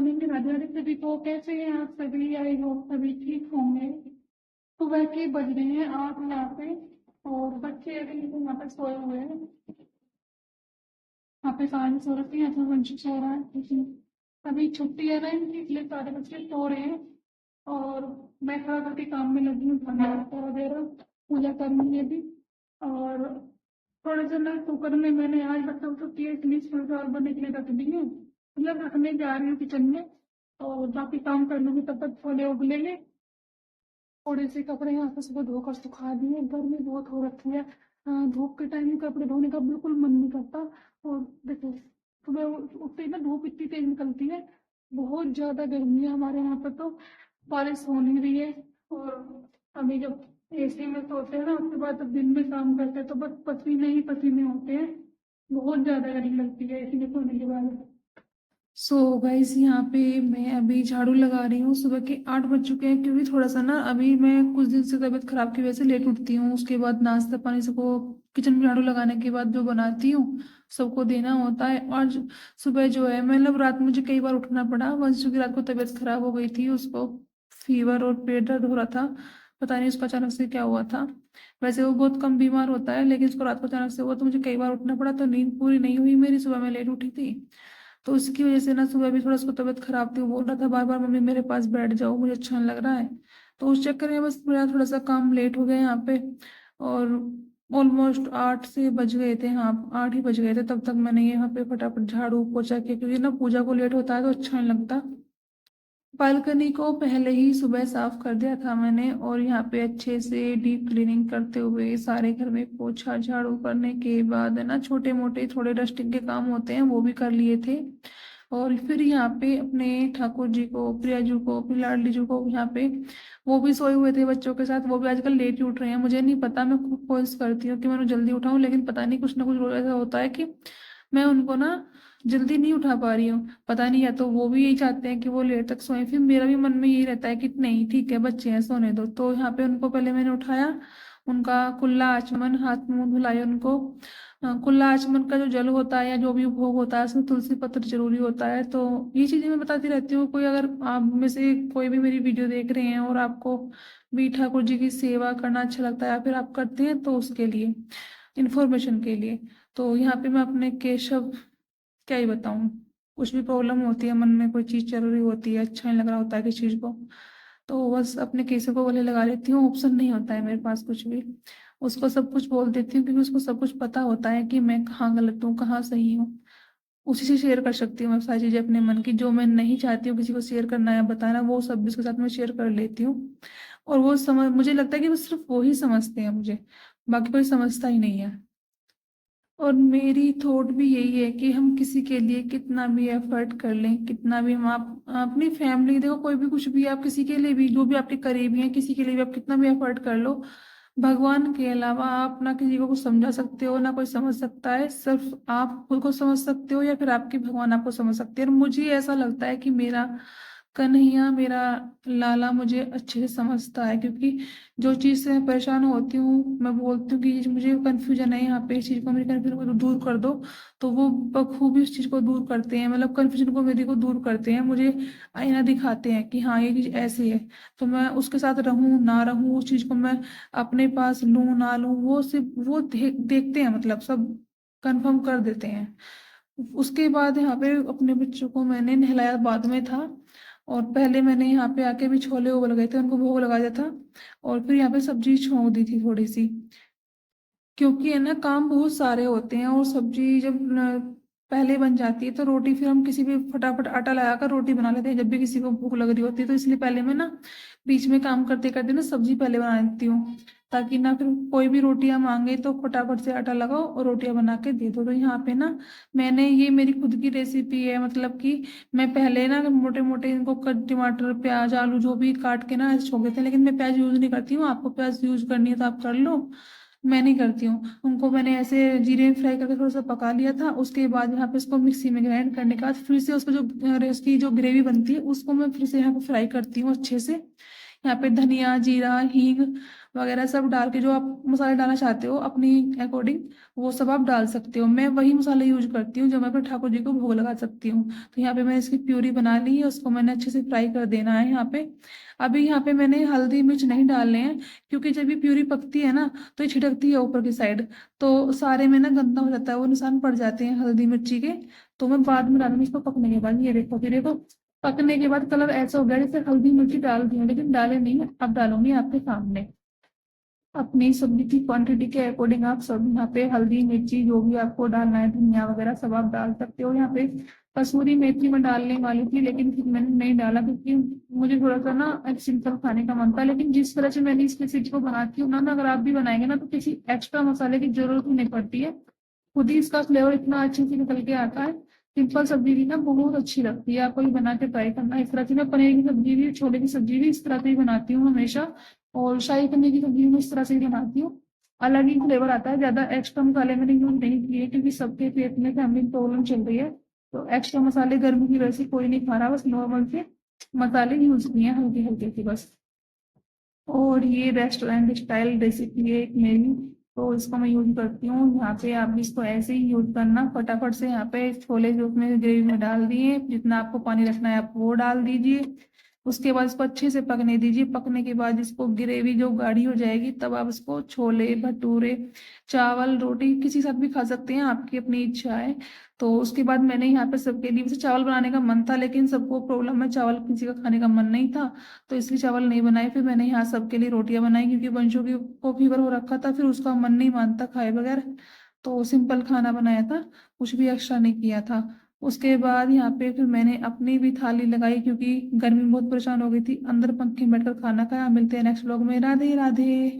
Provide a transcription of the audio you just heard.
Morning, Radhe Radhe सभी को। कैसे हैं आप सभी? आई होप सभी ठीक होंगे। सुबह के बज रहे हैं 8 यहाँ पे, और बच्चे अभी यहाँ पे सोए हुए हैं। यहाँ पे सारे सो रखी है, वंशी सो रहा है, अभी छुट्टी है ना इनकी, इसलिए सारे बच्चे सो रहे हैं। और मैं थोड़ा करके काम में लगी हूँ, खाना वगैरह पूजा करनी है अभी। और थोड़े से ना कुकर में मैंने आज बच्चों को छुट्टी है इसलिए स्कूल चावल बनने के लिए रख दी है, मतलब रखने जा रही हूँ किचन में। और बाकी काम कर लूंगी, तब तक छोले उबलेंगे। थोड़े से कपड़े यहाँ पे सुबह धोकर सुखा दिए, गर्मी बहुत हो रखी है। धूप के टाइम में कपड़े धोने का बिल्कुल मन नहीं करता। और देखो, सुबह उठते ही ना धूप इतनी तेज निकलती है, बहुत ज्यादा गर्मी है हमारे यहाँ पे तो। बारिश हो नहीं रही है। और अभी जब एसी में सोते हैं ना, उसके बाद जब दिन में काम करते हैं तो बस पसीने ही पसीने होते हैं। बहुत ज्यादा गर्मी लगती है एसी में सोने के बाद। सो गाइस, यहाँ पे मैं अभी झाड़ू लगा रही हूँ। सुबह के 8 बज चुके हैं, क्योंकि थोड़ा सा ना अभी मैं कुछ दिन से तबीयत खराब की वजह से लेट उठती हूँ। उसके बाद नाश्ता पानी सबको किचन में झाड़ू लगाने के बाद जो बनाती हूँ सबको देना होता है। और सुबह जो है, मतलब रात मुझे कई बार उठना पड़ा, वंशु की रात को तबीयत खराब हो गई थी, उसको फीवर और पेट दर्द हो रहा था। पता नहीं उसका अचानक से क्या हुआ था। वैसे वो बहुत कम बीमार होता है, लेकिन उसको रात को अचानक से हुआ तो मुझे कई बार उठना पड़ा, तो नींद पूरी नहीं हुई मेरी, सुबह में लेट उठी थी। तो उसकी वजह से ना सुबह भी थोड़ा उसको तबीयत खराब थी, वो बोल रहा था बार बार मम्मी मेरे पास बैठ जाओ, मुझे अच्छा नहीं लग रहा है। तो उस चक्कर में बस मेरा थोड़ा सा काम लेट हो गया यहाँ पे। और ऑलमोस्ट 8 से बज गए थे, हाँ 8 ही बज गए थे, तब तक मैंने यहाँ पे फटाफट झाड़ू पोछा किया, क्योंकि ना पूजा को लेट होता है तो अच्छा नहीं लगता। बालकनी को पहले ही सुबह साफ कर दिया था मैंने, और यहाँ पे अच्छे से डीप क्लीनिंग करते हुए सारे घर में पोछा झाड़ू करने के बाद है ना, छोटे मोटे थोड़े डस्टिंग के काम होते हैं वो भी कर लिए थे। और फिर यहाँ पे अपने ठाकुर जी को, प्रिया जी को, अपनी लाडली जी को, यहाँ पे वो भी सोए हुए थे बच्चों के साथ, वो भी आजकल लेट ही उठ रहे हैं। मुझे नहीं पता, मैं खूब कोशिश करती हूँ कि मैं उन्हें जल्दी उठाऊं, लेकिन पता नहीं कुछ ना कुछ रोज ऐसा होता है कि मैं उनको ना जल्दी नहीं उठा पा रही हूँ। पता नहीं, या तो वो भी यही चाहते हैं कि वो लेट तक सोए, फिर मेरा भी मन में यही रहता है कि नहीं ठीक है बच्चे हैं सोने दो। तो यहाँ पे उनको पहले मैंने उठाया, उनका कुल्ला आचमन, हाथ मुंह धुलाए उनको। कुल्ला आचमन का जो जल होता है या जो भी भोग होता है उसमें तुलसी पत्र जरूरी होता है। तो ये चीजें मैं बताती रहती हूँ, कोई अगर आप में से कोई भी मेरी वीडियो देख रहे हैं और आपको भी ठाकुर जी की सेवा करना अच्छा लगता है या फिर आप करते हैं, तो उसके लिए इंफॉर्मेशन के लिए। तो यहाँ पे मैं अपने केशव, क्या ही बताऊं, कुछ भी प्रॉब्लम होती है मन में, कोई चीज चल रही होती है, अच्छा नहीं लग रहा होता है किसी चीज को, तो बस अपने केसों को गले लगा लेती हूँ। ऑप्शन नहीं होता है मेरे पास कुछ भी, उसको सब कुछ बोल देती हूँ, क्योंकि उसको सब कुछ पता होता है कि मैं कहाँ गलत हूँ कहाँ सही हूँ। उसी से शेयर कर सकती हूँ मैं सारी चीजें अपने मन की, जो मैं नहीं चाहती हूँ किसी को शेयर करना या बताना, वो सब भी उसके साथ मैं शेयर कर लेती हूँ। और वो समझ, मुझे लगता है कि वो सिर्फ वो ही समझते हैं मुझे, बाकी कोई समझता ही नहीं है। और मेरी थॉट भी यही है कि हम किसी के लिए कितना भी एफर्ट कर लें, कितना भी हम आप अपनी फैमिली, देखो कोई भी कुछ भी, आप किसी के लिए भी, जो भी आपके करीबी हैं, किसी के लिए भी आप कितना भी एफर्ट कर लो, भगवान के अलावा आप ना किसी को कुछ समझा सकते हो ना कोई समझ सकता है। सिर्फ आप खुद को समझ सकते हो या फिर आपकी भगवान आपको समझ सकते हैं। और मुझे ऐसा लगता है कि मेरा कन्हैया, मेरा लाला मुझे अच्छे से समझता है, क्योंकि जो चीज़ से मैं परेशान होती हूँ, मैं बोलती हूँ कि मुझे कंफ्यूजन है यहाँ पे, इस चीज़ को, मेरी कन्फ्यूजन को दूर कर दो, तो वो बखूबी उस चीज़ को दूर करते हैं, मतलब कन्फ्यूजन को मेरी को दूर करते हैं, मुझे आईना दिखाते हैं कि हाँ ये चीज़ ऐसी है। तो मैं उसके साथ रहूँ ना रहूँ, उस चीज़ को मैं अपने पास लूँ ना लूँ, वो सिर्फ वो देखते हैं, मतलब सब कंफर्म कर देते हैं। उसके बाद यहाँ पे अपने बच्चों को मैंने नहलाया, बाद में था। और पहले मैंने यहाँ पे आके भी छोले उबल गए थे, उनको भोग लगा दिया था। और फिर यहाँ पे सब्जी छोंक दी थी थोड़ी सी, क्योंकि है ना काम बहुत सारे होते हैं, और सब्जी जब पहले बन जाती है तो रोटी फिर हम किसी भी फटाफट आटा लगाकर रोटी बना लेते हैं जब भी किसी को भूख लग रही होती है। तो इसलिए पहले मैं ना बीच में काम करते करते ना सब्जी पहले बना लेती हूँ, ताकि ना फिर कोई भी रोटियां मांगे तो फटाफट से आटा लगाओ और रोटियां बना के दे दो। तो यहाँ पे ना मैंने, ये मेरी खुद की रेसिपी है, मतलब कि मैं पहले ना मोटे मोटे इनको टमाटर प्याज आलू जो भी काट के ना ऐसे छोड़ देते हैं, लेकिन मैं प्याज यूज नहीं करती हूँ। आपको प्याज यूज करनी है तो आप कर लो, मैं नहीं करती हूँ। उनको मैंने ऐसे जीरे में फ्राई करके थोड़ा सा पका लिया था, उसके बाद यहाँ पे इसको मिक्सी में ग्राइंड करने के बाद फिर से उसको जो इसकी जो ग्रेवी बनती है उसको मैं फिर से यहाँ पे फ्राई करती हूँ अच्छे से। यहाँ पे धनिया, जीरा, हींग वगैरह सब डाल के जो आप मसाले डालना चाहते हो अपनी अकॉर्डिंग, वो सब आप डाल सकते हो। मैं वही मसाले यूज करती हूँ जो मैं अपने ठाकुर जी को भोग लगा सकती हूँ। तो यहाँ पे मैंने इसकी प्यूरी बना ली है, उसको मैंने अच्छे से फ्राई कर देना है यहाँ पे। अभी यहाँ पे मैंने हल्दी मिर्च नहीं डालने हैं, क्योंकि जब ये प्यूरी पकती है ना तो ये छिटकती है ऊपर की साइड, तो सारे में ना गंदा हो जाता है, वो निशान पड़ जाते हैं हल्दी मिर्ची के। तो मैं बाद में डालूंगी इसको पकने के बाद। ये देखो, फिर देखो पकने के बाद कलर ऐसा हो गया जैसे हल्दी मिर्ची डाल दी है, लेकिन डाले नहीं है, अब डालूंगी आपके सामने। अपनी सब्जी की क्वांटिटी के अकॉर्डिंग आप सब यहाँ पे हल्दी मिर्ची जो भी आपको डालना है, धनिया वगैरह सब आप डाल सकते हो। यहाँ पे कसूरी मेथी में डालने वाली थी, लेकिन फिर मैंने नहीं डाला, क्योंकि मुझे थोड़ा सा ना सिंपल खाने का मन था। लेकिन जिस तरह से मैंने इस रेसिपी को बनाती हूँ ना, अगर आप भी बनाएंगे ना तो किसी एक्स्ट्रा मसाले की जरूरत ही नहीं पड़ती है, खुद ही इसका फ्लेवर इतना अच्छे से निकल के आता है। सिंपल सब्जी भी ना बहुत अच्छी लगती है, आप कभी बना के ट्राई करना। इस तरह से मैं पनीर की सब्जी भी, छोले की सब्जी भी इस तरह से ही बनाती हूँ हमेशा। और शाही पनीर की सब्जी में इस तरह से ही बनाती हूँ। अलग ही फ्लेवर आता है, ज्यादा एक्स्ट्रा मसाले मैंने यूज नहीं किए, क्योंकि सबके पेट में फैमिली प्रॉब्लम चल रही है, तो एक्स्ट्रा मसाले गर्मी की वजह से कोई नहीं खा रहा, बस नॉर्मल से मसाले यूज किए हैं हल्के हल्के से बस। और ये रेस्टोरेंट स्टाइल रेसिपी है एक मेरी, तो इसको मैं यूज करती हूँ। यहाँ पे आप भी इसको ऐसे ही यूज करना, फटाफट से यहाँ पे छोले जो उसमें ग्रेवी में डाल दिए, जितना आपको पानी रखना है आप वो डाल दीजिए। उसके बाद इसको अच्छे से पकने दीजिए। पकने के बाद इसको ग्रेवी जो गाढ़ी हो जाएगी, तब आप इसको छोले भटूरे चावल रोटी किसी के साथ भी खा सकते हैं, आपकी अपनी इच्छा है। तो उसके बाद मैंने यहाँ पे सबके लिए, वैसे चावल बनाने का मन था लेकिन सबको प्रॉब्लम है, चावल किसी का खाने का मन नहीं था, तो इसलिए चावल नहीं बनाए। फिर मैंने यहाँ सबके लिए रोटियां बनाई, क्योंकि बंशु की को फीवर हो रखा था, फिर उसका मन नहीं मानता खाए बगैर, तो सिंपल खाना बनाया था, कुछ भी एक्स्ट्रा नहीं किया था। उसके बाद यहाँ पे फिर मैंने अपनी भी थाली लगाई, क्योंकि गर्मी में बहुत परेशान हो गई थी, अंदर पंखे में बैठकर खाना खाया। मिलते हैं नेक्स्ट व्लॉग में। राधे राधे।